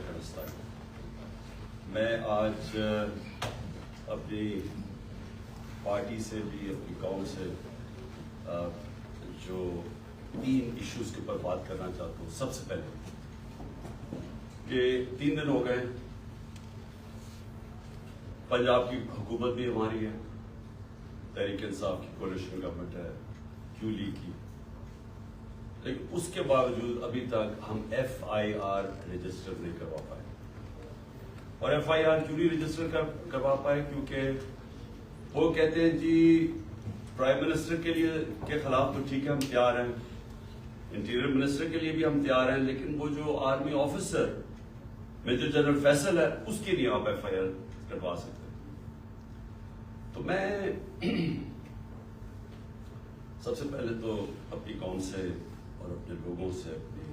افغانستان. میں آج اپنی پارٹی سے بھی اپنی قوم سے جو 3 ایشوز کے اوپر بات کرنا چاہتا ہوں. سب سے پہلے کہ 3 دن ہو گئے پنجاب کی حکومت بھی ہماری ہے, تحریک انصاف کی کولیشن گورنمنٹ ہے, کیو لیگ کی, لیکن اس کے باوجود ابھی تک ہم FIR رجسٹر نہیں کروا پائے. اور FIR کیوں نہیں رجسٹر کروا پائے؟ کیونکہ وہ کہتے ہیں جی پرائم منسٹر کے خلاف تو ٹھیک ہے ہم تیار ہیں, انٹیریئر منسٹر کے لیے بھی ہم تیار ہیں, لیکن وہ جو army officer major general Faisal ہے اس کے لیے آپ FIR کروا سکتے. تو میں سب سے پہلے تو اپنی قوم سے اور اپنے لوگوں سے, اپنے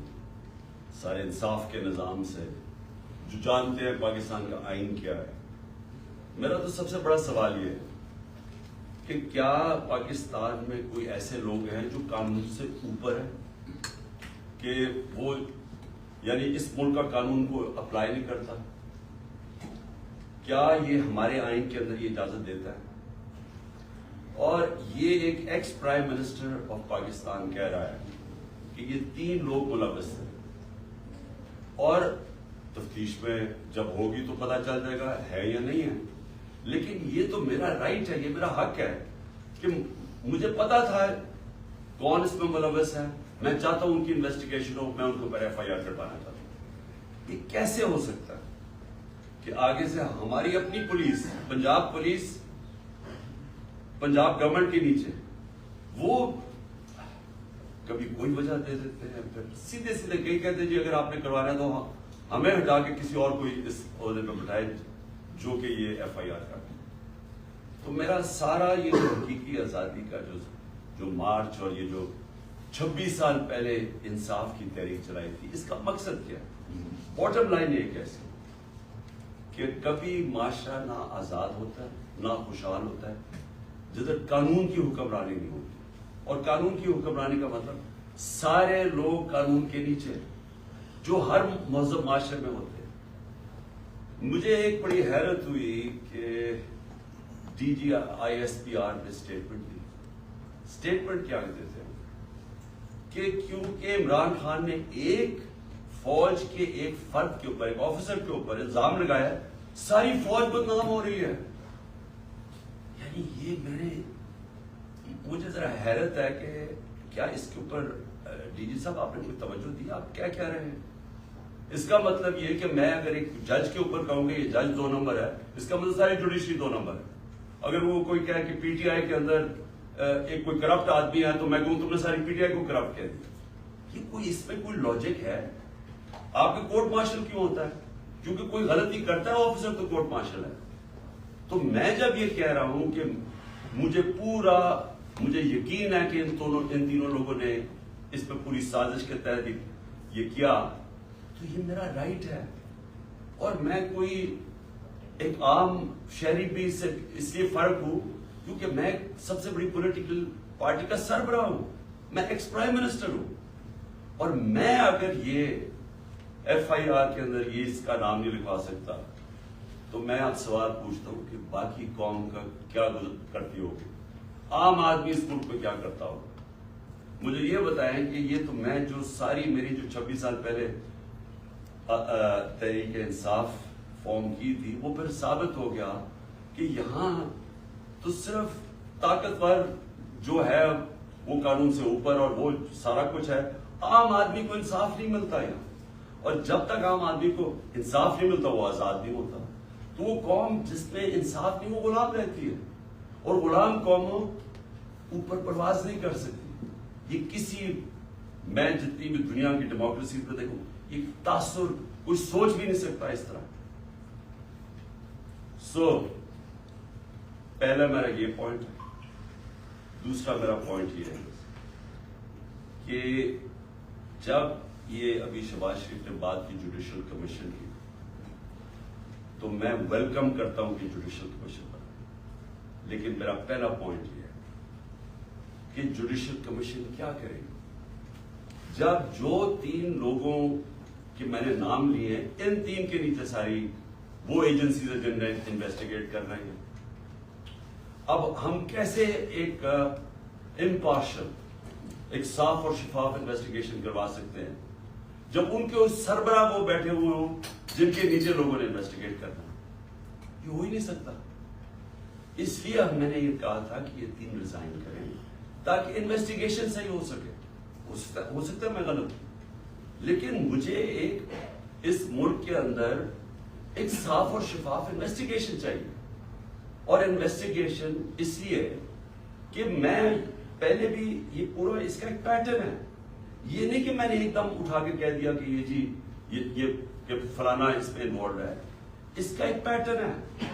سارے انصاف کے نظام سے جو جانتے ہیں پاکستان کا آئین کیا ہے, میرا تو سب سے بڑا سوال یہ ہے کہ کیا پاکستان میں کوئی ایسے لوگ ہیں جو قانون سے اوپر ہیں, کہ وہ یعنی اس ملک کا قانون کو اپلائی نہیں کرتا؟ کیا یہ ہمارے آئین کے اندر یہ اجازت دیتا ہے؟ اور یہ ایک ex prime minister of Pakistan کہہ رہا ہے کہ یہ 3 لوگ ملوث ہیں, اور تفتیش میں جب ہوگی تو پتہ چل جائے گا ہے یا نہیں ہے. لیکن یہ تو میرا رائٹ ہے, یہ میرا حق ہے کہ مجھے پتا تھا کون اس میں ملوث ہے, میں چاہتا ہوں ان کی انویسٹیگیشن ہو, میں ان کو پر FIR کروانا چاہتا ہوں. یہ کیسے ہو سکتا ہے کہ آگے سے ہماری اپنی پولیس, پولیس پنجاب گورنمنٹ کے نیچے, وہ کبھی کوئی وجہ دے دیتے ہیں, پھر سیدھے کئی کہتے ہیں جی اگر آپ نے کروانا ہے تو ہمیں ہٹا کے کسی اور کو اس عہدے پہ بٹھائے جو کہ یہ FIR کا. تو میرا سارا یہ جو حقیقی آزادی کا جو مارچ اور یہ جو 26 سال پہلے انصاف کی تحریک چلائی تھی, اس کا مقصد کیا ہے؟ باٹم لائن یہ کیسے کہ کبھی معاشرہ نہ آزاد ہوتا ہے نہ خوشحال ہوتا ہے جدھر قانون کی حکمرانی نہیں ہوتی. اور قانون کی حکمرانی کا مطلب سارے لوگ قانون کے نیچے جو ہر مہذب معاشرے میں ہوتے ہیں. مجھے ایک بڑی حیرت ہوئی کہ DGISPR نے اسٹیٹمنٹ دی. اسٹیٹمنٹ کیا دیتے ہیں کہ کیونکہ عمران خان نے ایک فوج کے ایک فرد کے اوپر, ایک آفیسر کے اوپر الزام لگایا, ساری فوج بدنام ہو رہی ہے. یعنی یہ مجھے ذرا حیرت ہے کہ کیا اس کے اوپر DG صاحب آپ نے کوئی توجہ دی؟ آپ کیا کہہ رہے ہیں؟ اس کا مطلب یہ کہ میں اگر ایک جج کے اوپر کہوں گا یہ جج 2 نمبر ہے, اس کا مطلب ساری جوڈیشری 2 نمبر ہے. اگر وہ کوئی کہے کہ PTI کے اندر ایک کوئی کرپٹ آدمی ہے تو میں کہوں تم نے ساری PTI کو کرپٹ کہہ دیا. یہ کوئی اس میں کوئی لاجک ہے؟ آپ کا کورٹ مارشل کیوں ہوتا ہے؟ کیونکہ کوئی غلطی کرتا ہے آفیسر تو کورٹ مارشل ہے. تو میں جب یہ کہہ رہا ہوں کہ مجھے یقین ہے کہ ان تینوں لوگوں نے اس پہ پوری سازش کے تحت یہ کیا, تو یہ میرا رائٹ ہے. اور میں کوئی ایک عام شہری بھی اس لیے فرق ہوں کیونکہ میں سب سے بڑی پولیٹیکل پارٹی کا سربراہ ہوں, میں ایکس پرائم منسٹر ہوں. اور میں اگر یہ FIR کے اندر یہ اس کا نام نہیں لکھوا سکتا تو میں آپ سوال پوچھتا ہوں کہ باقی قوم کا کیا کرتی ہوگی, عام آدمی اس ملک میں کیا کرتا ہوگا؟ مجھے یہ بتائیں کہ یہ تو میں جو ساری میری جو 26 سال پہلے تحریک انصاف فارم کی تھی وہ پھر ثابت ہو گیا کہ یہاں تو صرف طاقتور جو ہے وہ قانون سے اوپر اور وہ سارا کچھ ہے, عام آدمی کو انصاف نہیں ملتا یہاں. اور جب تک عام آدمی کو انصاف نہیں ملتا وہ آزاد نہیں ہوتا. تو وہ قوم جس میں انصاف نہیں وہ غلام رہتی ہے, اور غلام قوموں اوپر پرواز نہیں کر سکتی. یہ میں جتنی بھی دنیا کی ڈیموکریسی پہ دیکھوں یہ تاثر کوئی سوچ بھی نہیں سکتا اس طرح. پہلا میرا یہ پوائنٹ ہے. دوسرا میرا پوائنٹ یہ ہے کہ جب یہ ابھی شہباز شریف نے بات کی جوڈیشل کمیشن کی تو میں ویلکم کرتا ہوں کہ جوڈیشل کمیشن بنا, لیکن میرا پہلا پوائنٹ یہ ہے کہ جوڈیشل کمیشن کیا کرے گی جب جو 3 لوگوں کہ میں نے نام لیے ہیں، ان 3 کے نیچے ساری وہ ایجنسیز ہیں جن نے انویسٹیگیٹ کر رہے ہیں. اب ہم کیسے ایک امپارشل، ایک صاف اور شفاف انویسٹیگیشن کروا سکتے ہیں جب ان کے سربراہ وہ بیٹھے ہوئے ہوں جن کے نیچے لوگوں نے انویسٹیگیٹ کرنا؟ یہ ہو ہی نہیں سکتا. اس لیے میں نے یہ کہا تھا کہ یہ 3 ریزائن کریں تاکہ انویسٹیگیشن صحیح ہو سکے. ہو سکتا ہے میں غلط ہوں، لیکن مجھے ایک اس ملک کے اندر ایک صاف اور شفاف انویسٹیگیشن چاہیے. اور انویسٹیگیشن اس لیے کہ میں پہلے بھی یہ پورا اس کا ایک پیٹرن ہے. یہ نہیں کہ میں نے ایک دم اٹھا کے کہہ دیا کہ یہ جی یہ فلانا اس میں انوالوڈ ہے. اس کا ایک پیٹرن ہے.